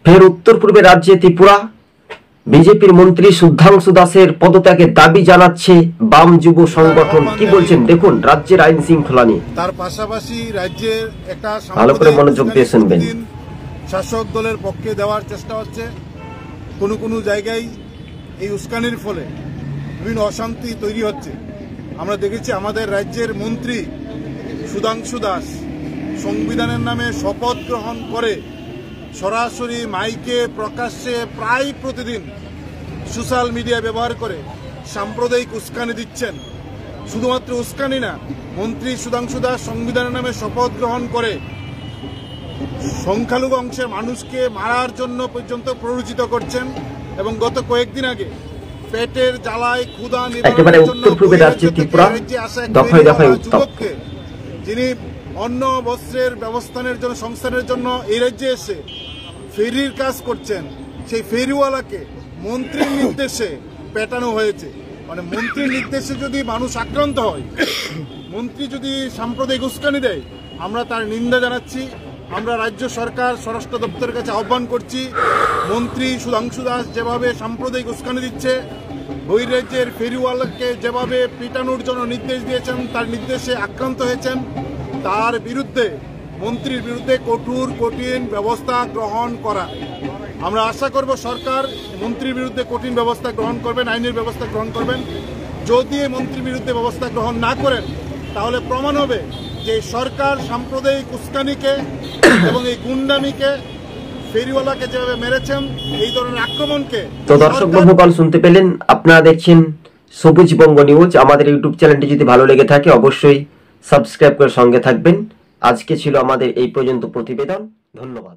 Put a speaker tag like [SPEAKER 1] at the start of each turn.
[SPEAKER 1] ফের উত্তর পূর্বে রাজ্যে ত্রিপুরা বিজেপির মন্ত্রী সুধাংশু দাসের পদত্যাগের দাবি জানাচ্ছে বাম যুব সংগঠন। কি বলছেন দেখুন রাজ্যের আইন শৃঙ্খলা নিয়ে।
[SPEAKER 2] তার পাশাপাশি রাজ্যের একটা
[SPEAKER 1] ভালো করে মনোযোগ দিয়ে শুনবেন।
[SPEAKER 2] শাসক দলের পক্ষে দেওয়ার চেষ্টা হচ্ছে। কোনো কোনো জায়গায় এই উস্কানির ফলে বিভিন্ন অশান্তি তৈরি হচ্ছে। আমরা দেখেছি আমাদের রাজ্যের মন্ত্রী সুধাংশু দাস সংবিধানের নামে শপথ গ্রহণ করে সরাসরি মাইকে প্রকাশ্যে প্রায় প্রতিদিন সোশ্যাল মিডিয়া ব্যবহার করে সাম্প্রদায়িক উস্কানি দিচ্ছেন। শুধুমাত্র উস্কানি না, মন্ত্রী সুধাংশু দাস সংবিধানের নামে শপথ গ্রহণ করে সংখ্যালঘু অংশের মানুষকে মারার জন্য পর্যন্ত প্ররোচিত করছেন। এবং গত কয়েকদিন আগে পেটের জ্বালায় ক্ষুধা নিবারণের জন্য যুবককে, যিনি অন্ন বস্ত্রের ব্যবস্থানের জন্য সংস্থানের জন্য এই রাজ্যে এসে ফেরির কাজ করছেন, সেই ফেরিওয়ালাকে মন্ত্রীর নির্দেশে পেটানো হয়েছে। মানে মন্ত্রীর নির্দেশে যদি মানুষ আক্রান্ত হয়, মন্ত্রী যদি সাম্প্রদায়িক উস্কানি দেয়, আমরা তার নিন্দা জানাচ্ছি। আমরা রাজ্য সরকার স্বরাষ্ট্র দপ্তরের কাছে আহ্বান করছি, মন্ত্রী সুধাংশু দাস যেভাবে সাম্প্রদায়িক উস্কানি দিচ্ছে, বহিরাজ্যের ফেরিওয়ালাকে যেভাবে পিটানোর জন্য নির্দেশ দিয়েছেন, তার নির্দেশে আক্রান্ত হয়েছেন, তার বিরুদ্ধে মন্ত্রীর বিরুদ্ধে কঠিন ব্যবস্থা গ্রহণ করা। আমরা আশা করব সরকার মন্ত্রীর বিরুদ্ধে কঠিন ব্যবস্থা গ্রহণ করবেন, আইনের ব্যবস্থা গ্রহণ করবেন। যদি এই মন্ত্রীর বিরুদ্ধে ব্যবস্থা গ্রহণ না করেন, তাহলে প্রমাণ হবে যে সরকার সাম্প্রদায়িক উস্কানিকে এবং এই গুন্ডামিকে, ফেরিওয়ালাকে যেভাবে মেরেছেন, এই ধরনের আক্রমণকে।
[SPEAKER 1] তো দর্শক বন্ধুগণ শুনতে পেলেন, আপনারা দেখছেন সবুজ বঙ্গ নিউজ। আমাদের ইউটিউব চ্যানেলটি যদি ভালো লেগে থাকে অবশ্যই সাবস্ক্রাইব করে সঙ্গে থাকবেন। আজকে ছিল আমাদের এই পর্যন্ত প্রতিবেদন। ধন্যবাদ।